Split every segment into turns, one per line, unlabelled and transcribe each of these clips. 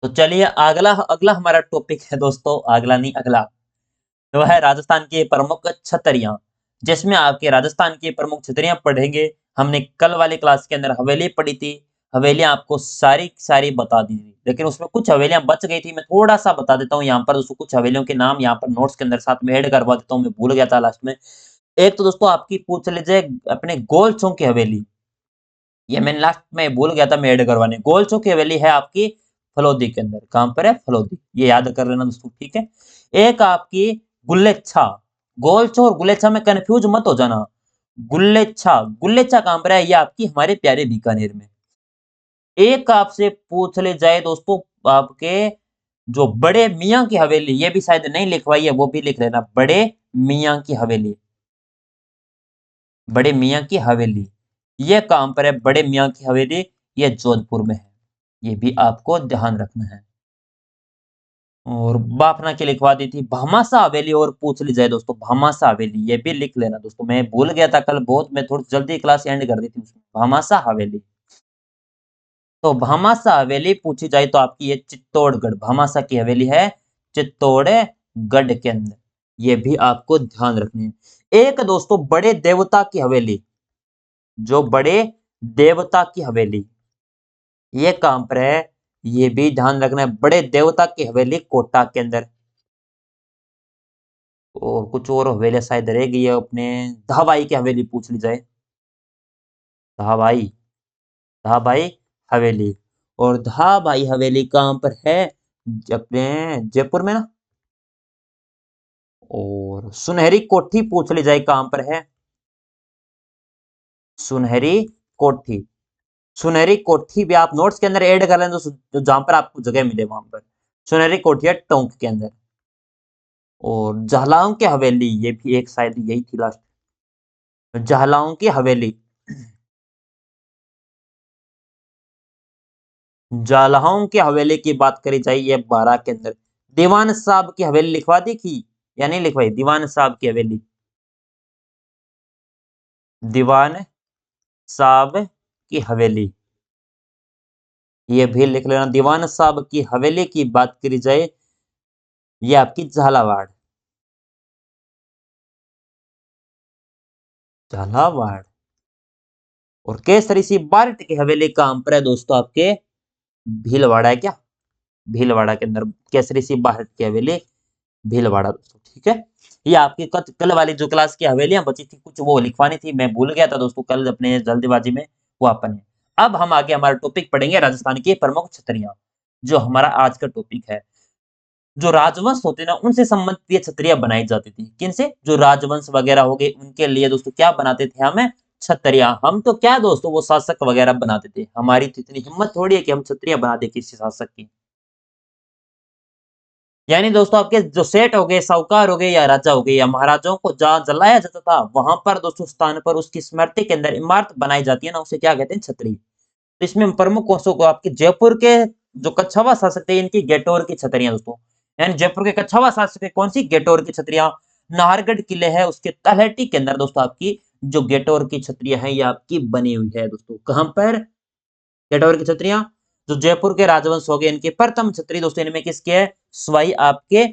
तो चलिए अगला अगला हमारा टॉपिक है दोस्तों, अगला नहीं अगला, तो है राजस्थान की प्रमुख छतरियां, जिसमें आपके राजस्थान की प्रमुख छतरियां पढ़ेंगे। हमने कल वाली क्लास के अंदर हवेली पढ़ी थी, हवेलियां आपको सारी सारी बता दी थी, लेकिन उसमें कुछ हवेलियां बच गई थी। मैं थोड़ा सा बता देता हूँ यहाँ पर दोस्तों, कुछ हवेलियों के नाम यहाँ पर नोट्स के अंदर साथ में ऐड करवा देता हूँ, मैं भूल गया था लास्ट में। एक तो दोस्तों आपकी पूछ लीजिए अपने गोल चौक की हवेली, ये मैंने लास्ट में भूल गया था मैं ऐड करवाने। गोल चौक की हवेली है आपकी फलोदी के अंदर, कहां पर है? फलोदी, ये याद कर लेना दोस्तों, ठीक है। एक आपकी गुल्लेच्छा, गोलचो और गुलेच्छा में कंफ्यूज मत हो जाना। गुल्लेच्छा, गुल्लेच्छा कहां पर है? ये आपकी हमारे प्यारे बीकानेर में। एक आपसे पूछ ले जाए दोस्तों, आपके जो बड़े मियाँ की हवेली, ये भी शायद नहीं लिखवाई है, वो भी लिख लेना, बड़े मियाँ की हवेली। बड़े मियाँ की हवेली, ये कहां पर है? बड़े मियाँ की हवेली, ये जोधपुर में है, ये भी आपको ध्यान रखना है। और बाफना की लिखवा दी थी भामाशाह हवेली, और पूछ ली जाए दोस्तों भामाशाह हवेली, ये भी लिख लेना दोस्तों, मैं भूल गया था कल बहुत, मैं थोड़ी जल्दी क्लास एंड कर दी थी उसमें। भामाशाह हवेली, तो भामाशाह हवेली पूछी जाए तो आपकी ये चित्तौड़गढ़, भामाशाह की हवेली है चित्तौड़गढ़ के अंदर, ये भी आपको ध्यान रखनी है। एक दोस्तों बड़े देवता की हवेली, जो बड़े देवता की हवेली, ये कहां पर है? ये भी ध्यान रखना है, बड़े देवता की हवेली कोटा के अंदर। और कुछ और हवेलियां शायद रह गई है अपने, धाबाई की हवेली पूछ ली जाए, धाबाई, धाबाई हवेली। और धाबाई हवेली कहां पर है? अपने जयपुर में ना। और सुनहरी कोठी पूछ ली जाए कहां पर है? सुनहरी कोठी, सुनहरी कोठी भी आप नोट्स के अंदर ऐड कर लें, तो जहां पर आपको जगह मिले वहां पर। सुनहरी कोठी है टोंक के अंदर। और जहलाओं की हवेली, ये भी एक शायद यही थी लास्ट, जहलाओं की हवेली, जालहाओं की हवेली की बात करी जाए, ये 12 के अंदर। दीवान साहब की हवेली लिखवा दी थी या नहीं लिखवाई? दीवान साहब की हवेली, दीवान साहब की हवेली, ये भी लिख लेना। दीवान साहब की हवेली की बात करी जाए, ये आपकी झालावाड़, झालावाड़। और केसरी सी बार्ट की हवेली कहां पर है दोस्तों? आपके भीलवाड़ा है क्या? भीलवाड़ा के अंदर केसरी सी बार्ट की हवेली, भीलवाड़ा दोस्तों, ठीक है। ये आपकी कल वाली जो क्लास की हवेलियां बची थी, कुछ वो लिखवानी थी, मैं भूल गया था दोस्तों कल अपने जल्दीबाजी में, वो अपन है। अब हम आगे हमारा टॉपिक पढ़ेंगे राजस्थान की प्रमुख छतरियां, जो हमारा आज का टॉपिक है। जो राजवंश होते हैं ना, उनसे संबंधित ये छतरियां बनाई जाती थी। किनसे? जो राजवंश वगैरह हो गए, उनके लिए दोस्तों क्या बनाते थे हमें? छतरियां। हम तो क्या दोस्तों, वो शासक वगैरह बनाते थे, हमारी तो इतनी हिम्मत थोड़ी है कि हम छतरियां बना दे किसी शासक की। यानी दोस्तों आपके जो सेठ हो गए, साहूकार हो गए, या राजा हो गए, या महाराजाओं को जहां जलाया जाता था, वहां पर दोस्तों स्थान पर उसकी स्मृति के अंदर इमारत बनाई जाती है ना, उसे क्या कहते हैं? छतरी। तो इसमें प्रमुख कौन को आपके जयपुर के जो कच्छावा शासक थे, इनकी गेटोर की छतरियां दोस्तों, यानी जयपुर के कच्छावा शासक है कौन सी? गेटोर की छतरियां। नाहरगढ़ किले है उसके तलहटी के अंदर दोस्तों आपकी जो गेटोर की छतरियां हैं, ये आपकी बनी हुई है दोस्तों। कहां पर? गेटोर की छतरियां, जो जयपुर के राजवंश हो गए, इनकी प्रथम छतरी दोस्तों, इनमें किसके है? स्वाई आपके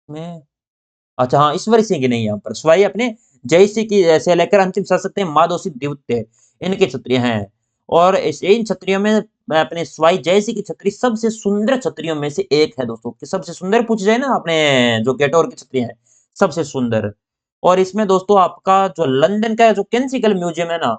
में, अच्छा हाँ, ईश्वरी सिंह की नहीं, यहाँ पर स्वाई अपने जयसिंह की से लेकर अंतिम शासक थे माधोसी द्वितीय, इनकी छत्रियां हैं। और इन छत्रियों में मैं अपने स्वाई जयसिंह की छतरी सबसे सुंदर छतरियों में से एक है दोस्तों, कि सबसे सुंदर पूछ जाए ना अपने जो गेटोर की छतरियां हैं, सबसे सुंदर। और इसमें दोस्तों आपका जो लंदन का जो केंसिकल म्यूजियम है ना,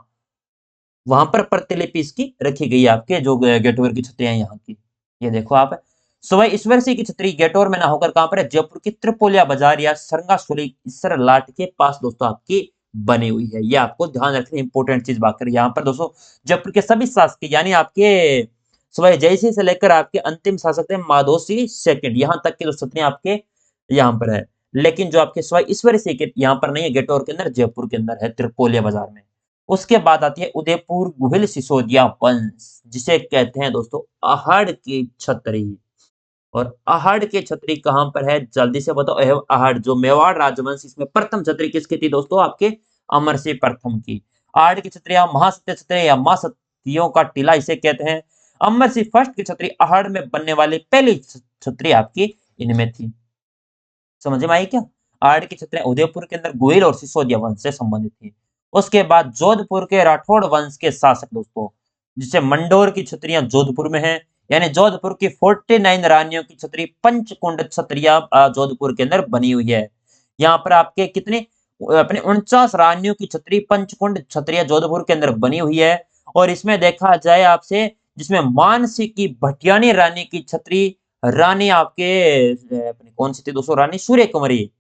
वहां पर प्रतिलिपि इसकी रखी गई है, आपके जो गेटोर की छतरियां यहाँ की, ये देखो आप। सवाई ईश्वर सिंह की छतरी गेटोर में ना होकर कहां पर है? जयपुर की त्रिपोलिया बाजार या सरंगासुली इसर लाट के पास दोस्तों आपकी बनी हुई है। ये आपको ध्यान रखनी इंपॉर्टेंट चीज बात करें यहाँ पर दोस्तों। जयपुर के सभी शासक यानी आपके सवाई जयसिंह से लेकर आपके अंतिम शासक थे माधोसी सेकंड, यहाँ तक की जो छतरियां आपके यहाँ पर है। लेकिन जो आपके सवाई ईश्वर सिंह के यहाँ पर नहीं है, गेटोर के अंदर, जयपुर के अंदर है, त्रिपोलिया बाजार में। उसके बाद आती है उदयपुर गुहिल सिसोदिया वंश, जिसे कहते हैं दोस्तों आहड़ की छतरी। और आहड़ की छतरी कहां पर है? जल्दी से बताओ। आहड़ जो मेवाड़ राजवंश, इसमें प्रथम छतरी किसकी थी दोस्तों? आपके अमर सिंह प्रथम की। आहड़ की छतरी या महासत्य छतरी या महासतियों का टीला इसे कहते हैं। अमरसिंह फर्स्ट की छतरी अहाड़ में बनने वाली पहली छतरी आपकी इनमें थी। समझ में आई क्या? आड़ की छतरियां उदयपुर के अंदर गोइल और सिसोदिया वंश से संबंधित थी। उसके बाद जोधपुर के राठौड़ वंश के शासक दोस्तों, जिसे मंडोर की छतरियां जोधपुर में है, यानी जोधपुर की 49 रानियों की छतरी पंचकुंड छतरिया जोधपुर के अंदर बनी हुई है। यहाँ पर आपके कितने अपने 49 रानियों की छतरी पंचकुंड छतरिया जोधपुर के अंदर बनी हुई है। और इसमें देखा जाए आपसे, जिसमें मानसी की भटियानी रानी की छतरी, रानी आपके अपनी कौन सी थी दोस्तों, रानी सूर्य कुमारी।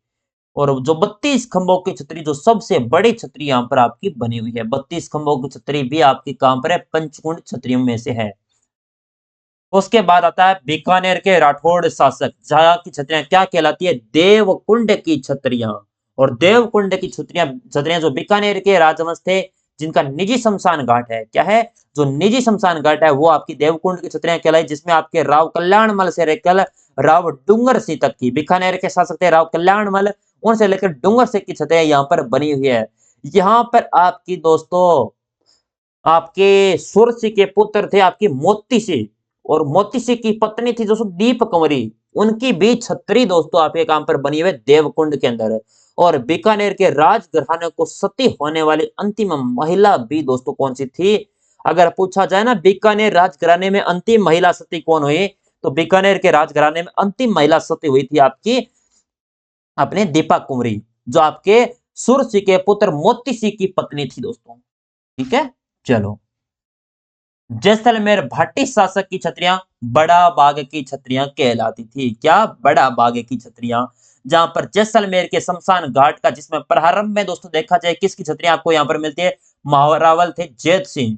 और जो 32 खंभों की छतरी, जो सबसे बड़ी छतरी यहाँ पर आपकी बनी हुई है, 32 खंभों की छतरी भी आपकी कहां पर है, पंचकुंड छतरियों में से है। उसके बाद आता है बीकानेर के राठौड़ शासक, जहां की छतरियां क्या कहलाती है, देवकुंड की छतरियां। और देवकुंड की छतरियां छतरियां जो बीकानेर के राजवंश थे, जिनका निजी शमशान घाट है, क्या है, जो निजी शमशान घाट है, वो आपकी देवकुंड की छतरियां कहलाई, जिसमें आपके राव कल्याणमल से लेकर राव डूंगर सिंह तक की, बीकानेर के शासक थे राव कल्याणमल, उनसे लेकर डूंगर सिंह की छतरियां यहाँ पर बनी हुई है। यहाँ पर आपकी दोस्तों, आपके सूर्य के पुत्र थे आपकी मोती सिंह, और मोती सिंह की पत्नी थी दोस्तों दीप कंवरी, उनकी भी छतरी दोस्तों आपके काम पर बनी हुई देवकुंड के अंदर। और बीकानेर के राजघराने को सती होने वाली अंतिम महिला भी दोस्तों कौन सी थी? अगर पूछा जाए ना बीकानेर राजघराने में अंतिम महिला सती कौन हुई, तो बीकानेर के राजघराने में अंतिम महिला सती हुई थी आपकी अपने दीपा कुंवरी, जो आपके सूर्य के पुत्र मोती सिंह की पत्नी थी दोस्तों। ठीक है, चलो। जैसलमेर भाटी शासक की छतरियां बड़ा बाग की छतरियां कहलाती थी। क्या? बड़ा बाग की छतरियां। जहां पर जैसलमेर के शमशान घाट का, जिसमें प्रारंभ में दोस्तों देखा जाए किसकी छतरियां आपको यहां पर मिलती है, महारावल थे जैत सिंह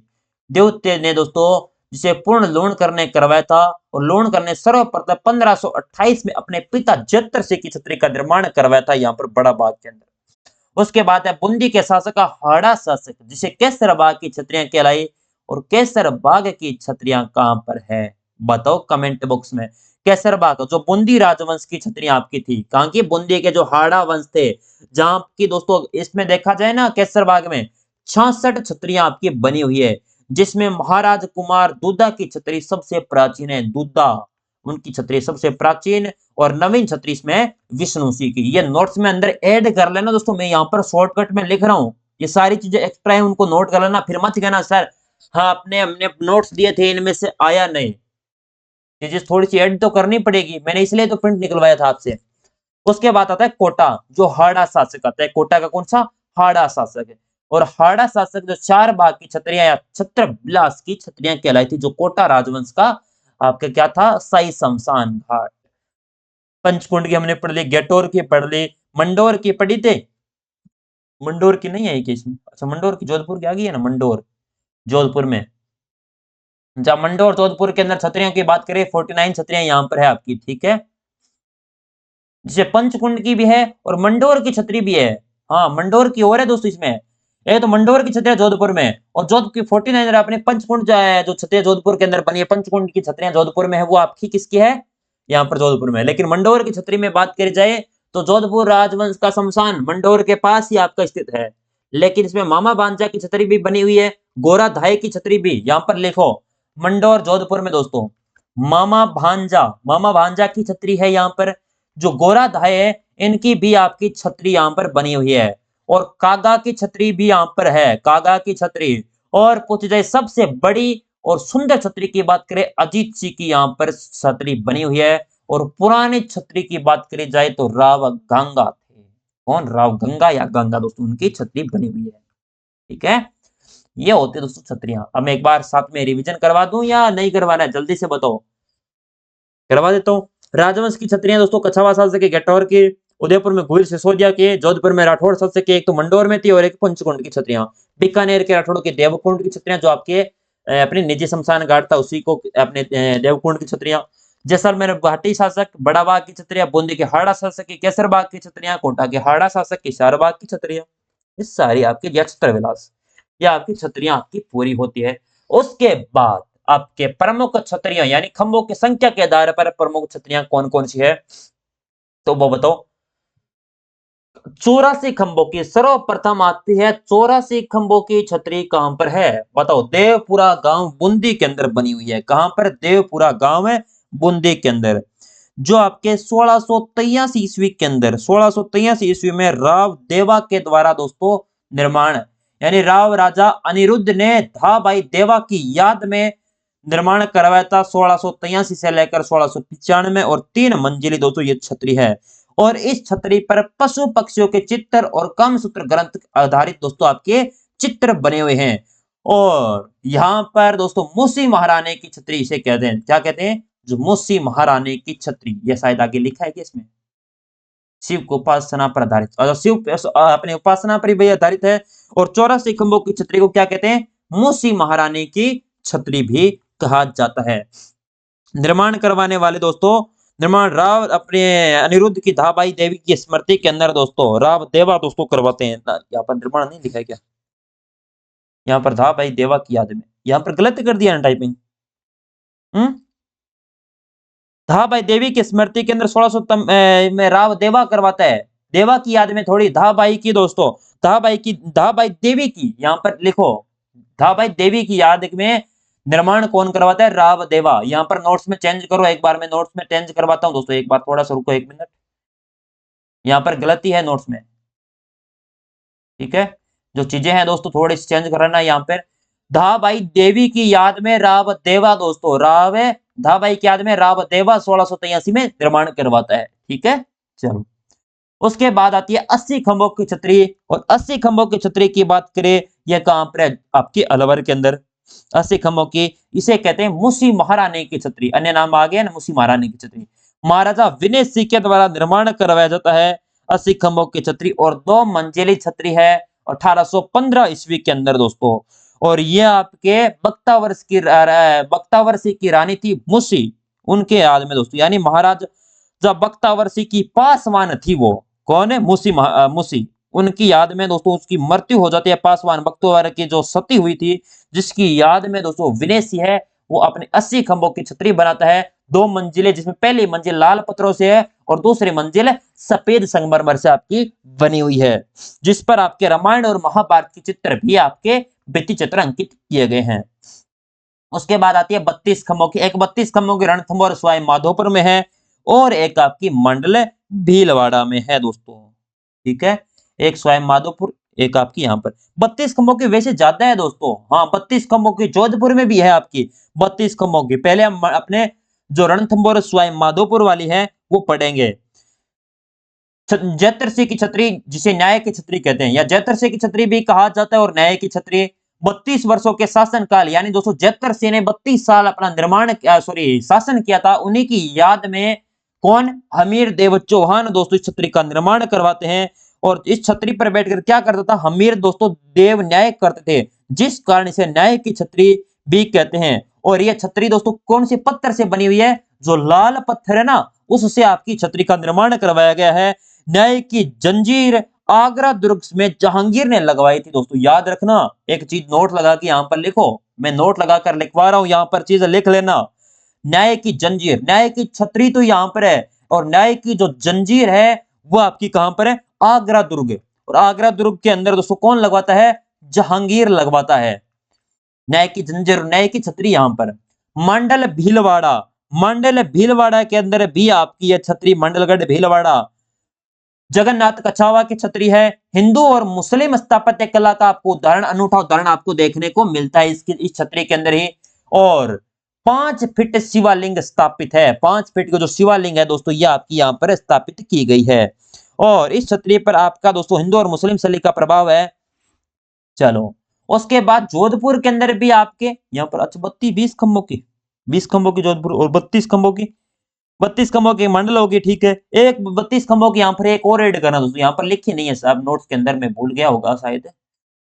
देवते ने दोस्तों, जिसे पूर्ण लोन करने करवाया था। और लोन करने सर्वप्रथम 1528 में अपने पिता जत्र सिंह की छतरी का निर्माण करवाया था यहाँ पर बड़ा बाग के अंदर। उसके बाद है बूंदी के शासक का हाड़ा शासक, जिसे केसर बाग की छतरियां कहलाई। और केसर बाग की छतरियां कहां पर है, बताओ कमेंट बॉक्स में। केसर बाग जो बूंदी राजवंश की छतरियां आपकी थी, कहां की? बूंदी के जो हाड़ा वंश थे, जहां की दोस्तों इसमें देखा जाए ना केसर बाग में 66 छतरियां आपकी बनी हुई है, जिसमें महाराज कुमार दूधा की छतरी सबसे प्राचीन है। दूधा, उनकी छतरी सबसे प्राचीन। और नवीन छतरी इसमें विष्णु सिंह की। ये नोट्स में अंदर ऐड कर लेना दोस्तों, मैं यहाँ पर शॉर्टकट में लिख रहा हूँ, ये सारी चीजें एक्स्ट्रा है, उनको नोट कर लेना, फिर मत कहना सर हाँ अपने हमने नोट्स दिए थे इनमें से आया नहीं। ये चीज थोड़ी सी ऐड तो करनी पड़ेगी, मैंने इसलिए तो प्रिंट निकलवाया था आपसे। उसके बाद आता है कोटा, जो हाड़ा शासक आता है। कोटा का कौन सा? हाड़ा शासक है। और हाड़ा शासक जो 4 भाग की छतरियां या छत्र विलास की छतरियां कहलाई थी, जो कोटा राजवंश का आपका क्या था, शाही शमशान घाट। पंचकुंड की हमने पढ़ ली, गेटोर की पढ़ ली, मंडोर की पढ़ी थे, मंडोर की नहीं आई कि इसमें, अच्छा मंडोर की जोधपुर की आ गई है ना, मंडोर जोधपुर में। जब मंडोर जोधपुर के अंदर छतरियों की बात करें, 49 छतरियां यहाँ पर है आपकी। ठीक है, जिसे पंचकुंड की भी है और मंडोर की छतरी भी है। हाँ मंडोर की और है दोस्तों इसमें, ये तो मंडोर की छतरियां जोधपुर में, और जोधपुर की 49 अपने पंचकुंड जो है, जो छतरियां जोधपुर के अंदर बनी है, पंचकुंड की छतरियां जोधपुर में है, वो आपकी किसकी है, यहाँ पर जोधपुर में। लेकिन मंडोर की छतरी में बात करी जाए तो जोधपुर राजवंश का शमशान मंडोर के पास ही आपका स्थित है। लेकिन इसमें मामा भांजा की छतरी भी बनी हुई है, गोरा धाय की छतरी भी, यहाँ पर लिखो मंडोर जोधपुर में दोस्तों, मामा भांजा की छतरी है यहाँ पर। जो गोरा धाय है, इनकी भी आपकी छतरी यहाँ पर बनी हुई है। और कागा की छतरी भी यहाँ पर है, कागा की छतरी। और पूछी जाए सबसे बड़ी और सुंदर छतरी की बात करें, अजीत सिंह की यहाँ पर छतरी बनी हुई है। और पुरानी छतरी की बात करी जाए तो राव गंगा थे, कौन? राव गंगा या गंगा दोस्तों, उनकी छतरी बनी हुई है। ठीक है, ये होते दोस्तों छतरियां। अब मैं एक बार साथ में रिवीजन करवा दूं या नहीं करवाना है, जल्दी से बताओ। करवा देता हूँ। राजवंश की छतरियां दोस्तों कछावा शासक के, गेटौर के, उदयपुर में गोइल सिसोदिया के, जोधपुर में राठौड़ शासक के, एक तो मंडोर में थी और एक पंचकुंड की छतरियां। बीकानेर के राठौड़ के देवकुंड की छतरियां, जो आपके अपने निजी शमशान घाट था उसी को अपने देवकुंड की छतरियां। जैसलमेर भाटी शासक बड़ा बाग की छतरियां, बूंदी के हाड़ा शासक की केसर बाग की छतरियां, कोटा के हाड़ा शासक की शारबाग की छतरियां। ये सारी आपकी छत्र विलास, ये आपकी छतरियां आपकी पूरी होती है। उसके बाद आपके प्रमुख छतरियां यानी खंभों की संख्या के आधार पर प्रमुख छतरियां कौन कौन सी है, तो वो बताओ। चौरासी खंभों की सर्वप्रथम आती है। चौरासी खंभों की छतरी कहां पर है बताओ? देवपुरा गांव बूंदी के अंदर बनी हुई है। कहां पर? देवपुरा गांव है बूंदी के अंदर, जो आपके 1683 ईस्वी के अंदर, 1683 ईस्वी में राव देवा के द्वारा दोस्तों निर्माण, यानी राव राजा अनिरुद्ध ने धाबाई देवा की याद में निर्माण करवाया था 1683 से लेकर 1695, और 3 मंजिली दोस्तों ये छतरी है। और इस छतरी पर पशु पक्षियों के चित्र और कामसूत्र ग्रंथ आधारित दोस्तों आपके चित्र बने हुए हैं। और यहां पर दोस्तों मूसी महारानी की छतरी इसे कहते हैं। क्या कहते हैं? जो मूसी महारानी की छतरी, यह शायद आगे लिखा है कि इसमें शिव को उपासना पर आधारित, और शिव अपने उपासना पर भी आधारित है। और 84 खंभों की छतरी को क्या कहते हैं? मूसी महारानी की छतरी भी कहा जाता है। निर्माण करवाने वाले दोस्तों, निर्माण राव अपने अनिरुद्ध की धाबाई देवी की स्मृति के अंदर दोस्तों राव देवा दोस्तों करवाते हैं। यहाँ पर निर्माण नहीं लिखा है क्या? यहाँ पर धाबाई देवा की याद में, यहाँ पर गलत कर दिया ना टाइपिंग। धाबाई देवी की स्मृति के अंदर 1600 में राव देवा करवाता है। देवा की याद में थोड़ी, धाबाई की दोस्तों, धाबाई देवी की, यहाँ पर लिखो धाबाई देवी की याद में निर्माण कौन करवाता है? राव देवा। यहाँ पर नोट्स में चेंज करो, एक बार मैं नोट्स में चेंज करवाता हूँ दोस्तों, एक बार थोड़ा सा रुको 1 मिनट, यहाँ पर गलती है नोट्स में, ठीक है? जो चीजें हैं दोस्तों थोड़ी सी चेंज करना यहाँ पर। धाबाई देवी की याद में राव देवा दोस्तों, धाबाई की याद में राव देवा 1683 में निर्माण करवाता है, ठीक है? चलो, उसके बाद आती है 80 खंभों की छतरी। और 80 खंभों की छतरी की बात करें, यह कहां पर है? आपकी अलवर के अंदर। 80 खंभों की, इसे कहते हैं मूसी महारानी की छतरी, अन्य नाम आ गया ना मूसी महारानी की छतरी। महाराजा विनय सिंह के द्वारा निर्माण करवाया जाता है 80 खंभों की छतरी, और 2 मंजिली छतरी है 1815 ईस्वी के अंदर दोस्तों। और यह आपके बख्तावर्षी की रानी थी मूसी, उनके याद में दोस्तों, यानी महाराज जब बख्तावर्षी की पासवान थी, वो कौन है? मूसी, उनकी याद में दोस्तों उसकी मृत्यु हो जाती है। पासवान बख्तवार की जो सती हुई थी, जिसकी याद में दोस्तों विनय सिंह है वो अपने 80 खंभों की छतरी बनाता है, 2 मंजिले, जिसमें पहली मंजिल लाल पत्थरों से है और दूसरी मंजिल सफेद संगमरमर से आपकी बनी हुई है, जिस पर आपके रामायण और महाभारत के चित्र भी आपके भित्ति चित्र अंकित किए गए हैं। उसके बाद आती है 32 खंभों की। एक 32 खंभों की रणथंभौर सवाई माधोपुर में है, और एक आपकी मंडल भीलवाड़ा में है दोस्तों, ठीक है? एक स्वयं माधोपुर, एक आपकी यहाँ पर। 32 खंभों की वैसे ज्यादा है दोस्तों, हाँ 32 खंभों की जोधपुर में भी है आपकी 32 खंभों की। पहले हम अपने जो रणथंभौर स्वयं माधोपुर वाली है वो पढ़ेंगे। जैतरसी की छतरी, जिसे न्याय की छतरी कहते हैं, या जैतरसी की छतरी भी कहा जाता है और न्याय की छतरी। 32 वर्षों के शासनकाल, यानी दोस्तों जैतरसी ने 32 साल अपना शासन किया था, उन्हीं की याद में कौन? हमीर देव चौहान दोस्तों इस छतरी का निर्माण करवाते हैं। और इस छतरी पर बैठकर क्या करता था हमीर दोस्तों? देव न्याय करते थे, जिस कारण इसे न्याय की छतरी भी कहते हैं। और यह छतरी दोस्तों कौन से पत्थर से बनी हुई है? जो लाल पत्थर है ना, उससे आपकी छतरी का निर्माण करवाया गया है। न्याय की जंजीर आगरा दुर्ग में जहांगीर ने लगवाई थी दोस्तों, याद रखना, एक चीज नोट लगा के यहां पर लिखो, मैं नोट लगाकर लिखवा रहा हूं, यहां पर चीज लिख लेना। न्याय की जंजीर, न्याय की छतरी तो यहां पर है, और न्याय की जो जंजीर है वो आपकी कहां पर है? आगरा दुर्ग। और आगरा दुर्ग के अंदर दोस्तों कौन लगवाता है? जहांगीर लगवाता है न्याय की जंजीर, न्याय की छतरी। यहां पर मंडल भीलवाड़ा, मंडल भीलवाड़ा के अंदर भी आपकी यह छतरी, मंडलगढ़ भीलवाड़ा, जगन्नाथ कछावा की छतरी है। हिंदू और मुस्लिम स्थापत्य कला का आपको उदाहरण, अनूठा उदाहरण आपको देखने को मिलता है इस छतरी के अंदर ही। और 5 फीट शिवालिंग स्थापित है, 5 फीट का जो शिवालिंग है दोस्तों ये आपकी यहाँ पर स्थापित की गई है। और इस छतरी पर आपका दोस्तों हिंदू और मुस्लिम शैली का प्रभाव है। चलो, उसके बाद जोधपुर के अंदर भी आपके यहाँ पर अच्छा 20 खंभों की, 20 खंभों की जोधपुर, और 32 खंभों की, 32 खंभों की मंडल होगी, ठीक है? एक 32 खंभों की यहाँ पर एक और ऐड करना दोस्तों, यहाँ पर लिखी नहीं है साहब नोट्स के अंदर, मैं भूल गया होगा शायद।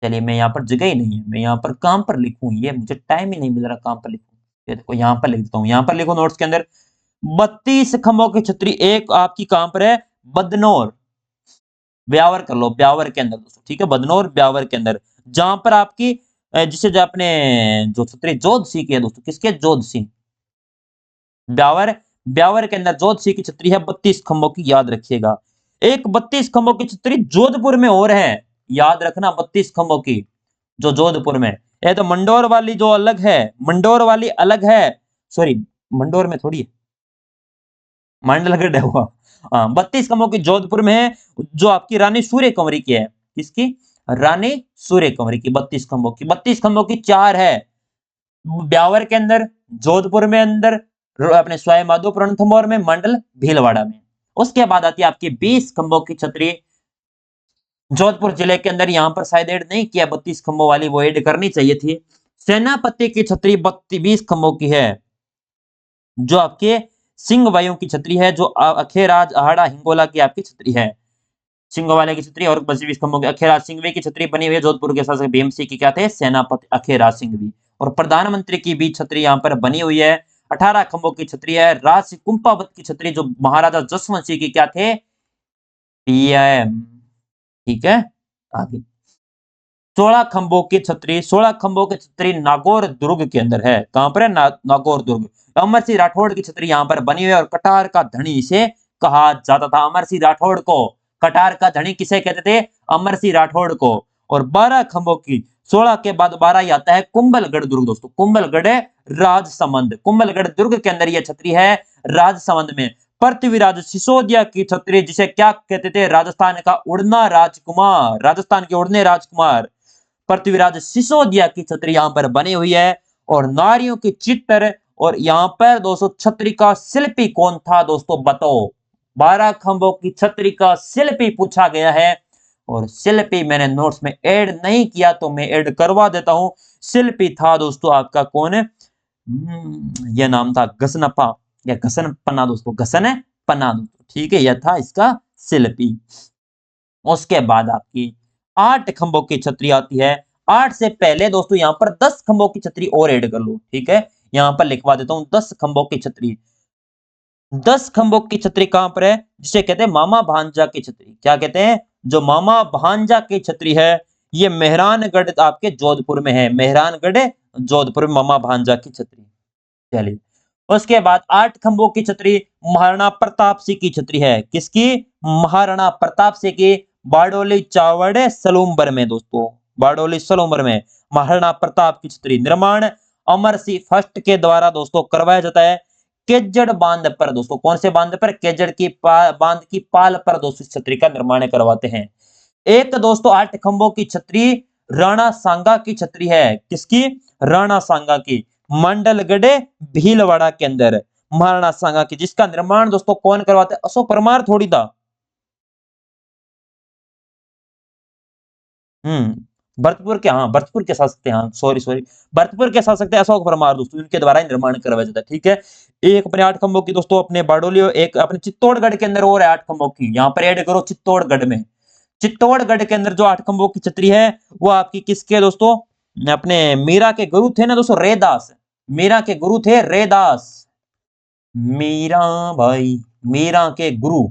चलिए, मैं यहाँ पर जगह ही नहीं है, मैं यहाँ पर काम पर लिखूं, ये मुझे टाइम ही नहीं मिल रहा काम पर लिखूं। ये देखो यहाँ पर लिख देता हूँ, यहाँ पर लिखो नोट्स के अंदर 32 खंभों की छतरी एक आपकी कहां पर है? बदनौर, ब्यावर कर लो, ब्यावर के अंदर दोस्तों, ठीक है? बदनौर ब्यावर के अंदर, जहां पर आपकी जिसे जो अपने जो छतरी जोधसी की है दोस्तों, किसके? जोधसी, ब्यावर, ब्यावर के अंदर जोधसी की छतरी है 32 खंभों की, याद रखिएगा। एक 32 खंभों की छतरी जोधपुर में और है, याद रखना 32 खंभों की जो जोधपुर में। ये तो मंडोर वाली जो अलग है, मंडोर वाली अलग है, सॉरी मंडोर में थोड़ी है, मंडलगढ़ है वो। हाँ 32 खंभों की जोधपुर में है, जो आपकी रानी सूर्य कुंवरी की है। किसकी? रानी सूर्य कुंवरी की 32 खंभों की। 32 खंभों की 4 है, ब्यावर के अंदर, जोधपुर में अंदर, अपने सवाई माधोपुर रणथंभौर में, मंडल भीलवाड़ा में। उसके बाद आती है आपकी 20 खंभों की छतरी जोधपुर जिले के अंदर, यहां पर शायद ऐड नहीं किया 32 खंभों वाली, वो ऐड करनी चाहिए थी। सेनापति की छतरी 20 खंभों की है, जो आपके सिंह वायु की छतरी है, जो अखेराज अहाड़ा हिंगोला की आपकी छतरी है, सिंह वाले की छतरी। और 20 खंभों की अखेराज सिंघवी की छतरी बनी हुई है जोधपुर के शासक भीमसिंह की क्या थे? सेनापति अखेराज सिंघवी। और प्रधानमंत्री की भी छतरी यहाँ पर बनी हुई है, 18 खंभों की छतरी है। राज कुंपावत की छतरी, जो महाराजा जसवंत सिंह की क्या थे? पीएम। ठीक है, आगे 16 खंभों की छतरी, 16 खंभों की छतरी नागौर दुर्ग के अंदर है। कहां पर है? नागौर दुर्ग। अमर सिंह राठौड़ की छतरी यहां पर बनी हुई है, और कटार का धनी इसे कहा जाता था। अमर सिंह राठौड़ को कटार का धनी किसे कहते थे? अमर सिंह राठौड़ को। और 12 खंभों की, 16 के बाद 12 ही आता है कुंभलगढ़ दुर्ग दोस्तों, कुंभलगढ़ राजसमंद, कुंभलगढ़ दुर्ग के अंदर यह छतरी है, राजसमंद में। पृथ्वीराज सिसोदिया की छतरी, जिसे क्या कहते थे? राजस्थान का उड़ना राजकुमार, राजस्थान के उड़ने राजकुमार पृथ्वीराज सिसोदिया की छतरी यहां पर बनी हुई है। और नारियों की चित्र, और यहां पर दोस्तों छतरी का शिल्पी कौन था दोस्तों? बताओ। 12 खंभों की छतरी का शिल्पी पूछा गया है, और शिल्पी मैंने नोट्स में ऐड नहीं किया, तो मैं ऐड करवा देता हूं। शिल्पी था दोस्तों आपका कौन है? यह नाम था घसनपा या घसन पन्ना दोस्तों, घसन पन्ना दोस्तों, ठीक है, यह था इसका शिल्पी। उसके बाद आपकी 8 खंभों की छतरी आती है। 8 से पहले दोस्तों यहां पर 10 खंभों की छतरी और ऐड कर लो, ठीक है, यहां पर लिखवा देता हूं 10 खंभों की छतरी। 10 खंभों की छतरी कहां पर है? जिसे कहते हैं मामा भांजा की छतरी। क्या कहते हैं? जो मामा भांजा की छतरी है, ये मेहरानगढ़ आपके जोधपुर में है, मेहरानगढ़ जोधपुर में मामा भांजा की छतरी। चलिए, उसके बाद 8 खंभों की छतरी महाराणा प्रताप सिंह की छतरी है। किसकी? महाराणा प्रताप सिंह की, बारडोली चावड़ सलूम्बर में दोस्तों, बारडोली सलूम्बर में महाराणा प्रताप की छतरी। निर्माण अमर सिंह फर्स्ट के द्वारा दोस्तों करवाया जाता है, केजड़ बांध पर दोस्तों। कौन से बांध पर? केजड़ की बांध की पाल पर दोस्तों छतरी का निर्माण करवाते हैं। एक दोस्तों 8 खंभों की छतरी राणा सांगा की छतरी है। किसकी? राणा सांगा की, मंडलगढ़ भीलवाड़ा के अंदर महाराणा सांगा की, जिसका निर्माण दोस्तों कौन करवाते? अशोक परमार थोड़ी था। भरतपुर के, हाँ भरतपुर के शासक थे, हाँ सॉरी सॉरी, भरतपुर के शासक थे अशोक परमार दोस्तों, इनके द्वारा ही निर्माण करवाया जाता है, ठीक है। एक अपने 8 खंभों की दोस्तों अपने बारडोली, एक अपने चित्तौड़गढ़ के अंदर और है 8 खंभों की, यहाँ पर ऐड करो चित्तौड़गढ़ में। चित्तौड़गढ़ के अंदर जो 8 खंभों की छतरी है, वो आपकी किसके है दोस्तों? अपने मीरा के गुरु थे ना दोस्तों, रेदास, मीरा के गुरु थे रेदास, मीरा भाई, मीरा के गुरु,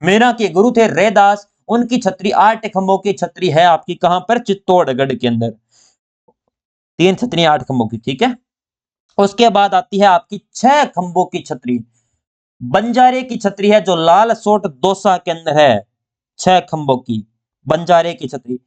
मीरा के गुरु थे रेदास। उनकी छतरी 8 खंभों की छतरी है आपकी, कहां पर? चित्तौड़गढ़ के अंदर। 3 छतरी 8 खंभों की, ठीक है। उसके बाद आती है आपकी 6 खंभों की छतरी, बंजारे की छतरी है, जो लाल सोट दौसा के अंदर है, 6 खंभों की बंजारे की छतरी।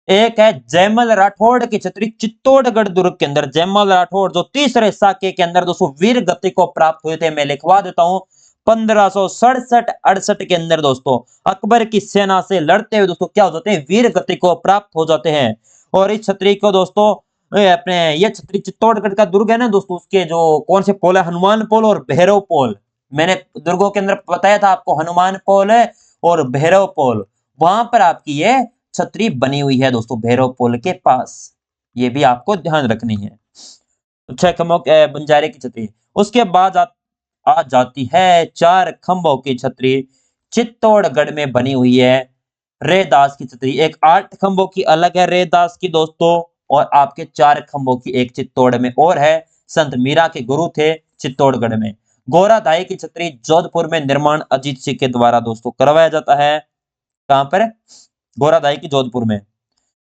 एक है जयमल राठौड़ की छतरी, चित्तौड़गढ़ दुर्ग के अंदर, जयमल राठौड़ जो तीसरे साके के अंदर दोस्तों वीर गति को प्राप्त हुए थे, मैं लिखवा देता हूं 1567-68 के अंदर दोस्तों अकबर की सेना से लड़ते हुए दोस्तों क्या हो जाते हैं? वीर गति को प्राप्त हो जाते हैं। और इस छतरी को दोस्तों अपने ये छतरी चित्तौड़गढ़ का दुर्ग है ना दोस्तों, उसके जो कौन से पोल है? हनुमान पोल और भैरव पोल। मैंने दुर्गों के अंदर बताया था आपको, हनुमान पोल है और भैरव पोल, वहां पर आपकी ये छतरी बनी हुई है दोस्तों, भैरव पोल के पास, ये भी आपको ध्यान रखनी है। तो 6 खंभों बंजारे की छतरी। उसके बाद आ जाती है 4 खंभों की छतरी, चित्तौड़गढ़ में बनी हुई है, रेदास की छतरी। एक 8 खंभों की अलग है रेदास की दोस्तों, और आपके 4 खंभों की एक चित्तौड़ में और है, संत मीरा के गुरु थे चित्तौड़गढ़ में। गोराधाई की छतरी जोधपुर में, निर्माण अजीत सिंह के द्वारा दोस्तों करवाया जाता है। कहां पर? गोराधाई की जोधपुर में।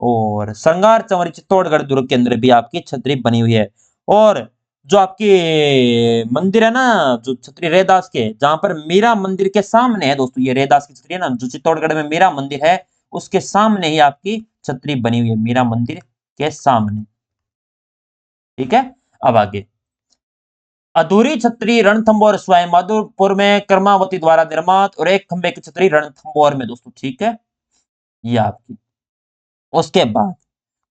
और श्रृंगार चंवरी चित्तौड़गढ़ दुर्ग के अंदर भी आपकी छतरी बनी हुई है। और जो आपकी मंदिर है ना, जो छतरी रैदास के, जहां पर मीरा मंदिर के सामने है दोस्तों, ये रैदास की छतरी है ना, जो चित्तौड़गढ़ में मीरा मंदिर है, उसके सामने ही आपकी छतरी बनी हुई है, मीरा मंदिर के सामने। ठीक है, अब आगे, अधूरी छतरी रणथंभौर स्वाई माधोपुर में कर्मावती द्वारा निर्मित और एक खंबे की छतरी रणथंभौर में दोस्तों। ठीक है, ये आपकी। उसके बाद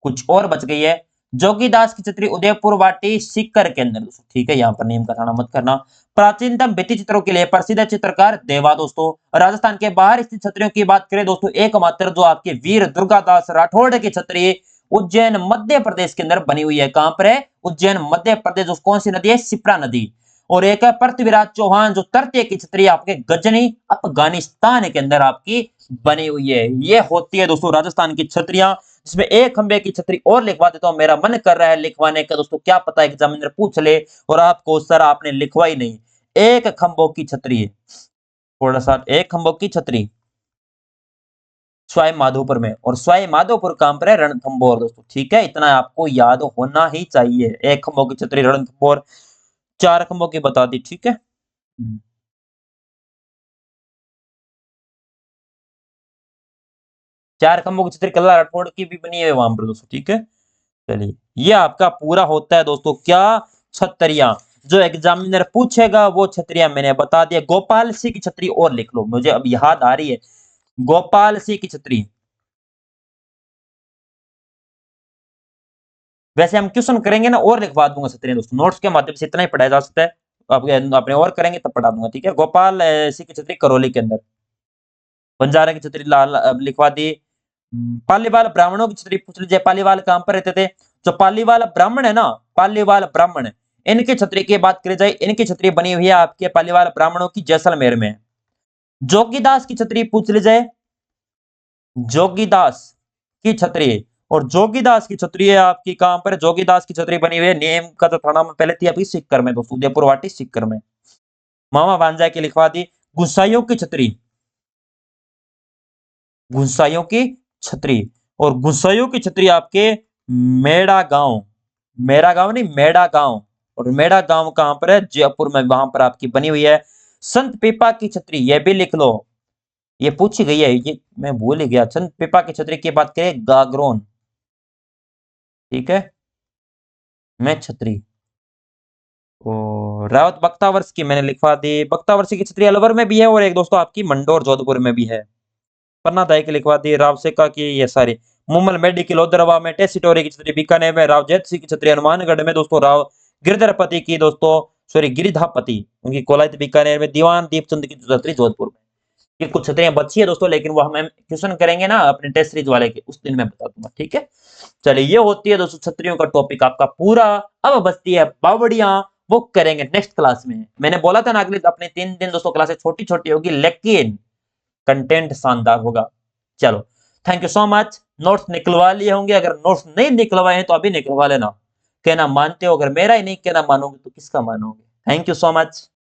कुछ और बच गई है, जोगीदास की छतरी उदयपुर वाटी सीकर के अंदर दोस्तों। ठीक है, यहाँ पर नेम का थाना मत करना। प्राचीनतम भित्ति चित्रों के लिए प्रसिद्ध चित्रकार देवा दोस्तों। राजस्थान के बाहर स्थित छतरियों की बात करें दोस्तों, एकमात्र जो आपके वीर दुर्गादास राठौड़ की छतरी उज्जैन मध्य प्रदेश के अंदर बनी हुई है। कहां पर है? उज्जैन मध्य प्रदेश। कौन सी नदी है? शिप्रा नदी। और एक है पृथ्वीराज चौहान, जो तृतीय की छतरी आपके गजनी अफगानिस्तान के अंदर आपकी बनी हुई है। ये होती है दोस्तों राजस्थान की छतरियां, जिसमें एक खंबे की छतरी और लिखवा देता हूं, मेरा मन कर रहा है लिखवाने का दोस्तों, क्या पता एग्जामिनर पूछ ले और आपको सर आपने लिखवाई नहीं। एक खंभों की छतरी है, थोड़ा सा, एक खंभों की छतरी सवाई माधोपुर में, और सवाई माधोपुर काम पर है रणथंभौर दोस्तों। ठीक है, इतना आपको याद होना ही चाहिए। एक खंभों की छतरी रणथंभौर, चार खंभों की बता दी। ठीक है, चार खंभों की छतरी कल्ला राठौड़ की भी बनी है वहां पर दोस्तों। ठीक है, चलिए, ये आपका पूरा होता है दोस्तों क्या? छतरिया। जो एग्जामिनर पूछेगा वो छतरिया मैंने बता दिया। गोपाल सिंह की छतरी और लिख लो, मुझे अब याद आ रही है, गोपाल सिंह की छतरी। वैसे हम क्वेश्चन करेंगे ना और लिखवा दूंगा छतरियां दोस्तों, नोट्स के माध्यम से इतना ही पढ़ाया जा सकता है। अपने और करेंगे तब पढ़ा दूंगा। ठीक है, गोपाल सिंह की छतरी करौली के अंदर। बंजारा की छतरी लाल लिखवा दी। पालीवाल ब्राह्मणों की छतरी पूछ लीजिए, पालीवाल कहां पर रहते थे? जो पालीवाल ब्राह्मण है ना, पालीवाल ब्राह्मण, इनकी छतरी की बात करी जाए, इनकी छतरी बनी हुई है आपके पालीवाल ब्राह्मणों की जैसलमेर में। जोगीदास की छतरी पूछ ली जाए, जोगीदास की छतरी, और जोगीदास की छतरी है आपकी कहां पर? जोगीदास की छतरी बनी हुई है, नेम का तो थाना में पहले थी, अभी सीकर में दोस्तों, उदयपुर वाटी सीकर में। मामा भांजा की लिखवा दी। गुसाइयों की छतरी, गुसाइयों की छतरी, और गुसाइयों की छतरी आपके मेड़ा गांव, मेरा गांव नहीं, मेड़ा गांव। और मेड़ा गांव कहां पर है? जयपुर में, वहां पर आपकी बनी हुई है। संत पीपा की छतरी, ये भी लिख लो, ये पूछी गई है, ये मैं भूल ही गया। संत पीपा की छतरी की बात करें, गागरोन। ठीक है, मैं छतरी, और रावत बख्तावर्ष की मैंने लिखवा दी। बख्तावर्ष की छतरी अलवर में भी है, और एक दोस्तों आपकी मंडोर जोधपुर में भी है। पन्ना दाई की लिखवा दी। राव सेका की, ये सारी मुमल मेडिकल ओदरवा में, टेसिटोरी की छतरी बीकानेर में, राव जैत सिंह की छतरी हनुमानगढ़ में दोस्तों, राव गिरधरपति की दोस्तों, सॉरी गिरिधापति उनकी कोलायत बीकानेर में, दीवान दीपचंद की छतरी जोधपुर में। ये कुछ छतरियां बची है दोस्तों, लेकिन वो हम क्वेश्चन करेंगे ना अपने टेस्ट सीरीज वाले के, उस दिन मैं बता दूंगा। ठीक है, चलिए, ये होती है दोस्तों छतरियों का टॉपिक आपका पूरा। अब बचती है बावड़ियां, वो करेंगे नेक्स्ट क्लास में। मैंने बोला था ना अगले अपने 3 दिन दोस्तों क्लासेस छोटी छोटी होगी, लेकिन कंटेंट शानदार होगा। चलो, thank you so much. Notes निकलवा लिए होंगे, अगर नोट्स नहीं निकलवाए हैं तो अभी निकलवा लेना। कहना मानते हो, अगर मेरा ही नहीं कहना मानोगे तो किसका मानोगे? Thank you so much.